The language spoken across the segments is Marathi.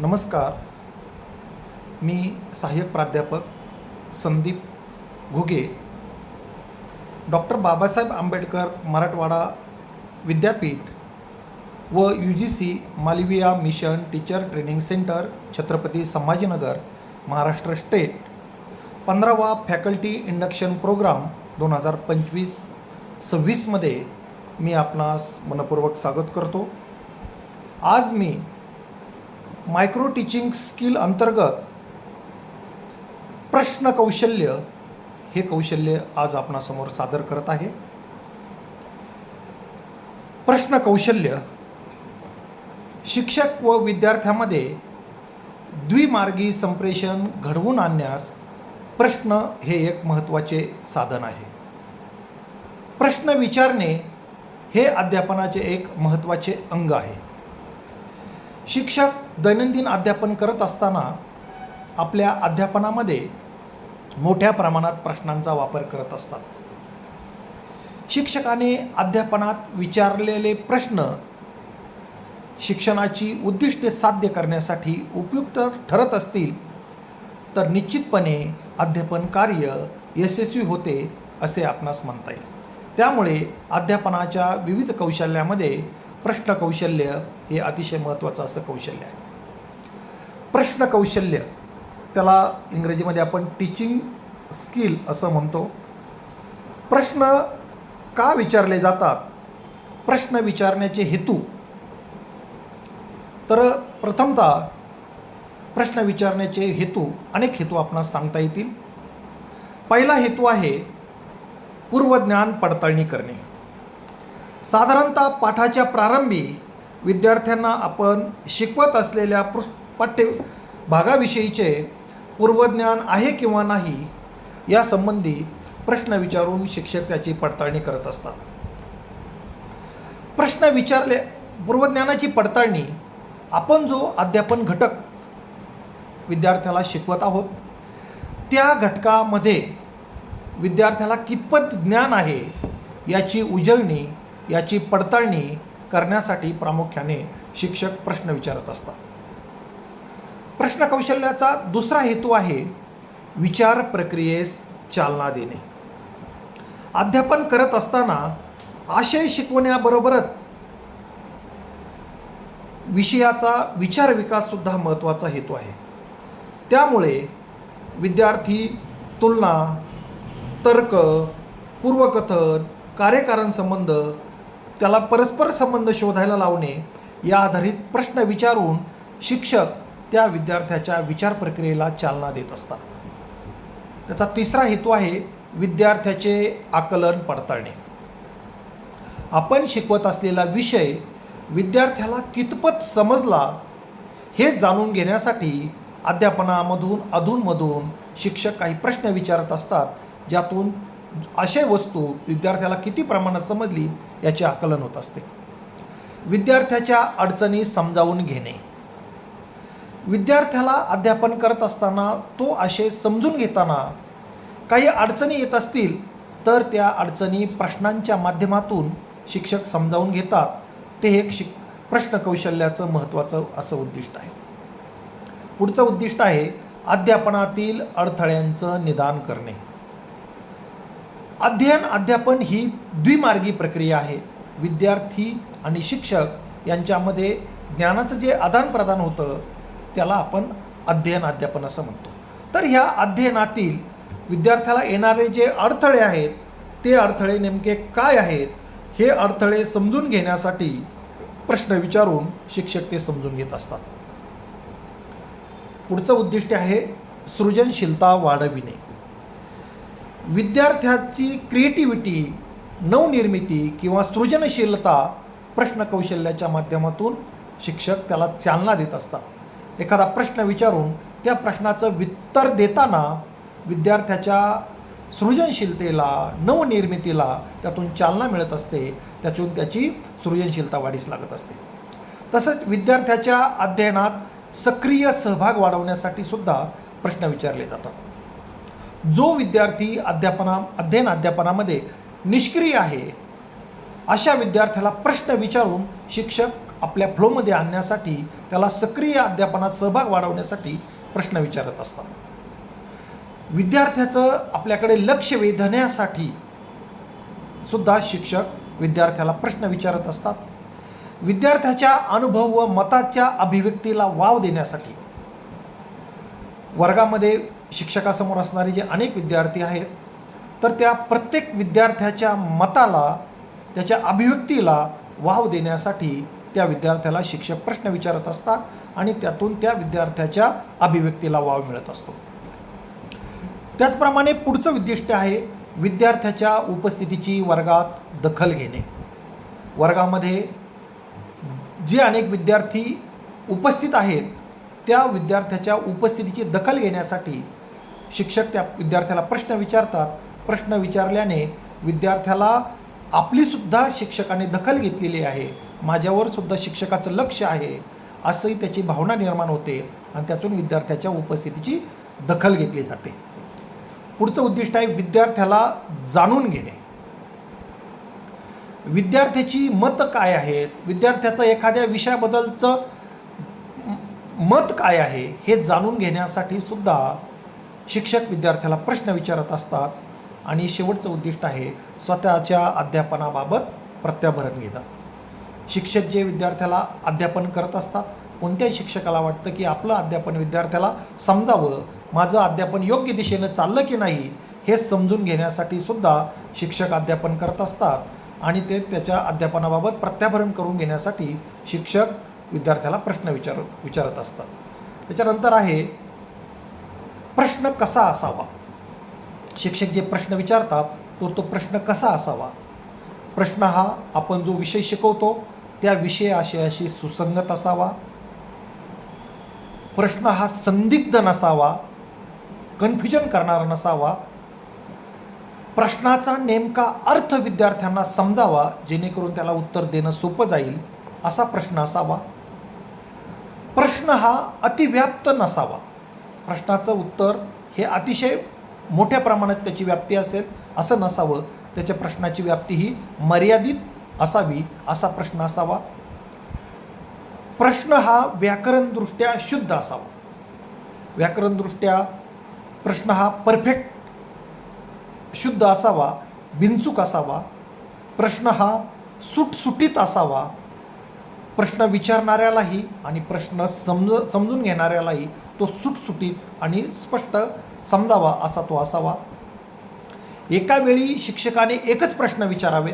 नमस्कार. मी सहाय्यक प्राध्यापक संदीप घुगे, डॉक्टर बाबासाहेब आंबेडकर मराठवाडा विद्यापीठ व UGC Malaviya mission teacher training centre, Chhatrapati Sambhajinagar, Maharashtra state 15वा फॅकल्टी इंडक्शन प्रोग्राम 2025-26 मध्ये मी आपणास मनपूर्वक स्वागत करतो. आज मी मायक्रो टीचिंग स्किल अंतर्गत प्रश्न कौशल्य हे कौशल्य आज आपणासमोर सादर करत आहे. प्रश्न कौशल्य शिक्षक व विद्यार्थ्यांमध्ये द्विमार्गी संप्रेषण घडवून आणण्यास प्रश्न हे एक महत्त्वाचे साधन आहे. प्रश्न विचारणे हे अध्यापनाचे एक महत्त्वाचे अंग आहे. शिक्षक दैनंदिन अध्यापन करत असताना आपल्या अध्यापनामध्ये मोठ्या प्रमाणात प्रश्नांचा वापर करत असतात. शिक्षकाने अध्यापनात विचारलेले प्रश्न शिक्षणाची उद्दिष्टे साध्य करण्यासाठी उपयुक्त ठरत असतील तर निश्चितपणे अध्यापन कार्य यशस्वी होते असे आपणास म्हणता येईल. त्यामुळे अध्यापनाच्या विविध कौशल्यामध्ये प्रश्न कौशल्य हे अतिशय महत्त्वाचं असं कौशल्य आहे. प्रश्न कौशल्य त्याला इंग्रजीमध्ये आपण टीचिंग स्किल असं म्हणतो. प्रश्न का विचारले जातात? प्रश्न विचारण्याचे हेतू तर प्रथमतः प्रश्न विचारण्याचे हेतू अनेक हेतू आपणास सांगता येतील. पहिला हेतू आहे पूर्वज्ञान पडताळणी करणे. साधारणतः पाठाच्या प्रारंभी विद्यार्थ्यांना आपण शिकवत असलेल्या पाठ्य भागाविषयीचे पूर्वज्ञान आहे किंवा नाही यासंबंधी प्रश्न विचारून शिक्षक त्याची पडताळणी करत असतात. प्रश्न विचारले पूर्वज्ञानाची पडताळणी आपण जो अध्यापन घटक विद्यार्थ्याला शिकवत आहोत त्या घटकामध्ये विद्यार्थ्याला कितपत ज्ञान आहे याची उजळणी, याची पडताळणी करण्यासाठी प्रामुख्याने शिक्षक प्रश्न विचारत असतात. प्रश्न कौशल्याचा दुसरा हेतू आहे विचार प्रक्रियेस चालना देणे. अध्यापन करत असताना आशय शिकवण्याबरोबरच विषयाचा विचार विकास सुद्धा महत्त्वाचा हेतू आहे. त्यामुळे विद्यार्थी तुलना, तर्क, पूर्वकथन, कार्यकारण संबंध, त्याला परस्पर संबंध शोधायला लावणे या आधारित प्रश्न विचारून शिक्षक त्या विद्यार्थ्याच्या विचार प्रक्रियेला चालना देत असतात. त्याचा तिसरा हेतू आहे विद्यार्थ्याचे आकलन पडताळणे. आपण शिकवत असलेला विषय विद्यार्थ्याला कितपत समजला हे जाणून घेण्यासाठी अध्यापनामधून अधूनमधून शिक्षक काही प्रश्न विचारत असतात, ज्यातून अशा वस्तू विद्यार्थ्याला किती प्रमाणात समजली याचे आकलन होत असते. विद्यार्थ्याच्या अडचणी समजावून घेणे. विद्यार्थ्याला अध्यापन करत असताना तो आशय समजून घेताना काही अडचणी येत असतील तर त्या अडचणी प्रश्नांच्या माध्यमातून शिक्षक समजावून घेतात. ते एक प्रश्न कौशल्याचं महत्त्वाचं असं उद्दिष्ट आहे. पुढचं उद्दिष्ट आहे अध्यापनातील अडथळ्यांचं निदान करणे. अध्यापन ही द्विमार्गी प्रक्रिया आहे. विद्यार्थी आणि शिक्षक यांच्यामध्ये ज्ञानाचं जे आदानप्रदान होतं त्याला आपण अध्यापन असं म्हणतो. तर ह्या अध्ययनातील विद्यार्थ्याला येणारे जे अडथळे आहेत ते अडथळे नेमके काय आहेत हे अडथळे समजून घेण्यासाठी प्रश्न विचारून शिक्षक ते समजून घेत असतात. पुढचं उद्दिष्ट आहे सृजनशीलता वाढविणे. विद्यार्थ्याची क्रिएटिव्हिटी, नवनिर्मिती किंवा सृजनशीलता प्रश्न कौशल्याच्या माध्यमातून शिक्षक त्याला चालना देत असतात. एखादा प्रश्न विचारून त्या प्रश्नाचं उत्तर देताना विद्यार्थ्याच्या सृजनशीलतेला, नवनिर्मितीला त्यातून चालना मिळत असते. त्यातून त्याची सृजनशीलता वाढीस लागत असते. तसंच विद्यार्थ्याच्या अध्ययनात सक्रिय सहभाग वाढवण्यासाठी सुद्धा प्रश्न विचारले जातात. जो विद्यार्थी अध्यापनामध्ये निष्क्रिय आहे अशा विद्यार्थ्याला प्रश्न विचारून शिक्षक आपल्या फ्लोमध्ये आणण्यासाठी, त्याला सक्रिय अध्यापनात सहभाग वाढवण्यासाठी प्रश्न विचारत असतात. विद्यार्थ्याचं आपल्याकडे लक्ष वेधण्यासाठी सुद्धा शिक्षक विद्यार्थ्याला प्रश्न विचारत असतात. विद्यार्थ्याच्या अनुभव व मताच्या अभिव्यक्तीला वाव देण्यासाठी वर्गामध्ये शिक्षकासमोर असणारे जे अनेक विद्यार्थी आहेत, तर त्या प्रत्येक विद्यार्थ्याच्या मताला, त्याच्या अभिव्यक्तीला वाव देण्यासाठी त्या विद्यार्थ्याला शिक्षक प्रश्न विचारत असतात आणि त्यातून त्या विद्यार्थ्याच्या अभिव्यक्तीला वाव मिळत असतो. त्याचप्रमाणे पुढचं उद्दिष्ट आहे विद्यार्थ्याच्या उपस्थितीची वर्गात दखल घेणे. वर्गामध्ये जे अनेक विद्यार्थी उपस्थित आहेत, त्या विद्यार्थ्याच्या उपस्थितीची दखल घेण्यासाठी शिक्षक त्या विद्यार्थ्याला प्रश्न विचारतात. प्रश्न विचारल्याने विद्यार्थ्याला आपलीसुद्धा शिक्षकाने दखल घेतलेली आहे, माझ्यावर सुद्धा शिक्षकाचं लक्ष आहे, असंही त्याची भावना निर्माण होते आणि त्यातून विद्यार्थ्याच्या उपस्थितीची दखल घेतली जाते. पुढचं उद्दिष्ट आहे विद्यार्थ्याला जाणून घेणे. विद्यार्थ्याची मतं काय आहेत, विद्यार्थ्याचं एखाद्या विषयाबद्दलचं मत काय आहे हे जाणून घेण्यासाठी सुद्धा शिक्षक विद्यार्थ्याला प्रश्न विचारत असतात. आणि शेवटचं उद्दिष्ट आहे स्वतःच्या अध्यापनाबाबत प्रत्याभरण घेणं. शिक्षक जे विद्यार्थ्याला अध्यापन करत असतात, कोणत्याही शिक्षकाला वाटतं की आपलं अध्यापन विद्यार्थ्याला समजावं, माझं अध्यापन योग्य दिशेनं चाललं की नाही हे समजून घेण्यासाठी सुद्धा शिक्षक अध्यापन करत असतात आणि ते त्याच्या अध्यापनाबाबत प्रत्याभरण करून घेण्यासाठी शिक्षक विद्यार्थ्याला प्रश्न विचारत असतात. त्याच्यानंतर आहे प्रश्न कसा असावा. शिक्षक जे प्रश्न विचारतात तो प्रश्न कसा असावा. प्रश्न हा आपण जो विषय शिकवतो त्या विषयाशी सुसंगत असावा. प्रश्न हा संदिग्ध नसावा, कन्फ्युजन करणारा नसावा. प्रश्नाचा नेमका अर्थ विद्यार्थ्यांना समजावा, जेणेकरून त्याला उत्तर देणं सोपं जाईल असा प्रश्न असावा. प्रश्न हा अतिव्याप्त नसावा. प्रश्नाचं उत्तर हे अतिशय मोठ्या प्रमाणात त्याची व्याप्ती असेल असं नसावं, त्याच्या प्रश्नाची व्याप्ती ही मर्यादित असावी असा प्रश्न असावा. प्रश्न हा व्याकरणदृष्ट्या शुद्ध असावा. व्याकरणदृष्ट्या प्रश्न हा परफेक्ट शुद्ध असावा, बिनचूक असावा. प्रश्न हा सुटसुटीत असावा. प्रश्न विचारणाऱ्यालाही आणि प्रश्न समजून घेणाऱ्यालाही तो सुटसुटीत आणि स्पष्ट समजावा असा तो असावा. एका वेळी शिक्षकाने एकच प्रश्न विचारावे.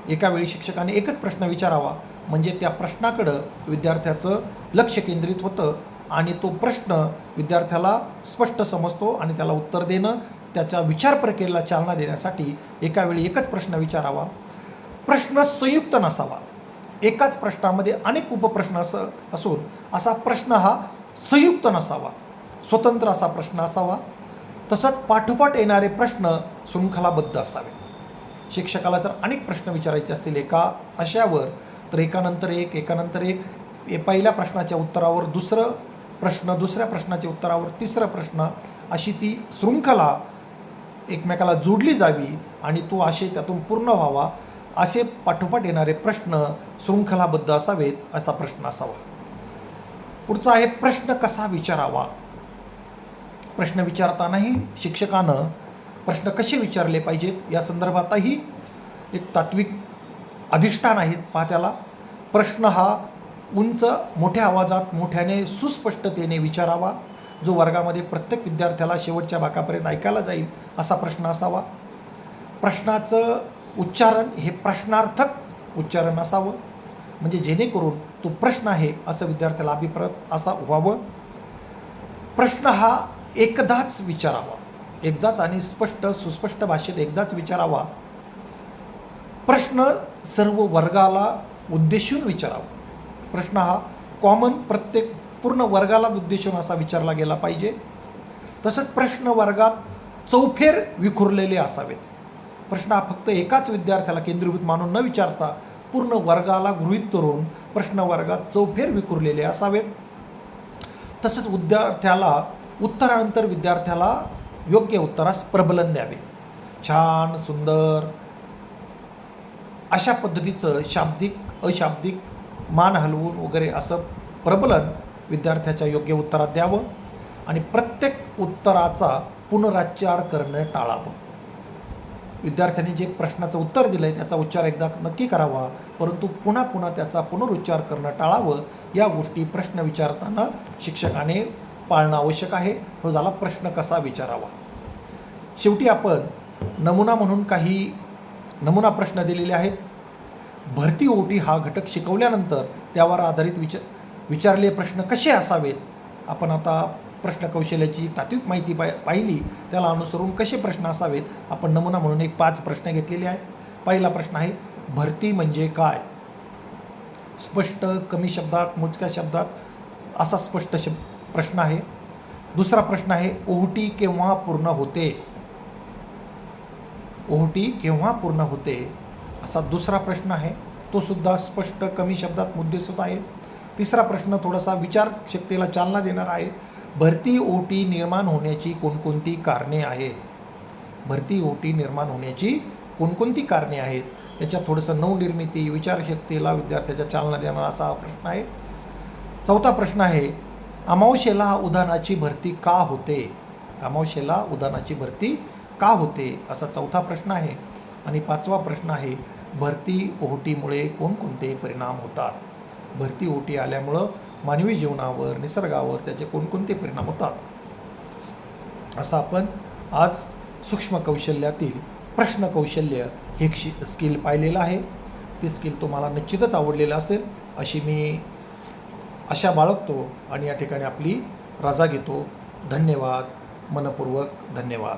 एका वेळी शिक्षकाने एकच प्रश्न विचारावा म्हणजे त्या प्रश्नाकडं विद्यार्थ्याचं लक्ष केंद्रित होतं आणि तो प्रश्न विद्यार्थ्याला स्पष्ट समजतो आणि त्याला उत्तर देणं, त्याच्या विचार प्रक्रियेला चालना देण्यासाठी एका वेळी एकच प्रश्न विचारावा. प्रश्न संयुक्त नसावा. एकाच प्रश्नामध्ये अनेक उपप्रश्न असून असा प्रश्न हा संयुक्त नसावा, स्वतंत्र असा प्रश्न असावा. तसंच पाठोपाठ येणारे प्रश्न शृंखलाबद्ध असावे. शिक्षकाला जर अनेक प्रश्न विचारायचे असतील एका अशावर, तर एकानंतर एक पहिल्या प्रश्नाच्या उत्तरावर दुसरं प्रश्न, दुसऱ्या प्रश्नाच्या उत्तरावर तिसरं प्रश्न, अशी ती शृंखला एकमेकाला जोडली जावी आणि तो असे त्यातून पूर्ण व्हावा. असे पाठोपाठ येणारे प्रश्न शृंखलाबद्ध असावेत असा प्रश्न असावा. पुढचा आहे प्रश्न कसा विचारावा. प्रश्न विचारतानाही शिक्षकानं प्रश्न कसे विचारले पाहिजेत या संदर्भातही एक तात्विक अधिष्ठान आहेत पहा त्याला. प्रश्न हा उंच मोठ्या आवाजात मोठ्याने सुस्पष्टतेने विचारावा, जो वर्गामध्ये प्रत्येक विद्यार्थ्याला शेवटच्या बाकापर्यंत ऐकायला जाईल असा प्रश्न असावा. प्रश्नाचं उच्चारण हे प्रश्नार्थक उच्चारण असावं, म्हणजे जेणेकरून तो प्रश्न आहे असं विद्यार्थ्याला अभिप्राय असा व्हावं. प्रश्न हा एकदाच विचारावा, एकदाच आणि सुस्पष्ट भाषेत एकदाच विचारावा. प्रश्न सर्व वर्गाला उद्देशून विचारावा. प्रश्न हा कॉमन प्रत्येक पूर्ण वर्गाला उद्देशून असा विचारला गेला पाहिजे. तसंच प्रश्न वर्गात चौफेर विखुरलेले असावेत. प्रश्न हा फक्त एकाच विद्यार्थ्याला केंद्रीभूत मानून न विचारता पूर्ण वर्गाला गृहीत धरून प्रश्न वर्गात चौफेर विखुरलेले असावेत. तसंच विद्यार्थ्याला उत्तरानंतर विद्यार्थ्याला योग्य उत्तरास प्रबलन द्यावे. छान सुंदर अशा पद्धतीचं शाब्दिक अशाब्दिक, मान हलवून वगैरे असं प्रबलन विद्यार्थ्याच्या योग्य उत्तरात द्यावं आणि प्रत्येक उत्तराचा पुनरुच्चार करणं टाळावं. विद्यार्थ्यांनी जे प्रश्नाचं उत्तर दिलं आहे त्याचा उच्चार एकदा नक्की करावा, परंतु पुन्हा पुन्हा त्याचा पुनरुच्चार करणं टाळावं. या गोष्टी प्रश्न विचारताना शिक्षकाने पाळणं आवश्यक आहे. तो झाला प्रश्न कसा विचारावा. शेवटी आपण नमुना म्हणून काही नमुना प्रश्न दिलेले आहेत. भरती ओटी हा घटक शिकवल्यानंतर त्यावर आधारित विचारलेले प्रश्न कसे असावेत. आपण आता प्रश्न कौशल्याची तात्विक माहिती पाहिली, त्याला अनुसरून कसे प्रश्न असावेत. आपण नमुना म्हणून एक 5 प्रश्न घेतलेले आहेत. पहिला प्रश्न आहे, भरती म्हणजे काय. स्पष्ट, कमी शब्दात, मोजक्या शब्दात असा स्पष्ट प्रश्न आहे. दुसरा प्रश्न आहे, ओहोटी केव्हा पूर्ण होते. ओहोटी केव्हा पूर्ण होते असा दुसरा प्रश्न आहे. तो सुद्धा स्पष्ट, कमी शब्दात, मुद्देसूद आहे. तिसरा प्रश्न थोडासा विचारशक्तीला चालना देणार आहे. भरती ओहोटी निर्माण होण्याची कोणकोणती कारणे आहेत. भरती ओहोटी निर्माण होण्याची कोणकोणती कारणे आहेत याच्यात थोडंसं नवनिर्मिती, विचारशक्तीला विद्यार्थ्याच्या चालना देणारा असा प्रश्न आहे. चौथा प्रश्न आहे, अमावस्येला उधाणाची भरती का होते. अमावस्येला उधाणाची भरती का होते असा चौथा प्रश्न आहे. आणि 5वा प्रश्न आहे, भरती ओहोटीमुळे कोणकोणते परिणाम होतात. भरती ओहोटी आल्यामुळं मानवी जीवनावर, निसर्गावर त्याचे कोणकोणते परिणाम होतात. असं आपण आज सूक्ष्म कौशल्यातील प्रश्न कौशल्य हे स्किल पाहिलेलं आहे. ते स्किल तुम्हाला निश्चितच आवडलेलं असेल अशी मी आशा बाळगतो आणि या ठिकाणी आपली रजा घेतो. धन्यवाद, मनपूर्वक धन्यवाद.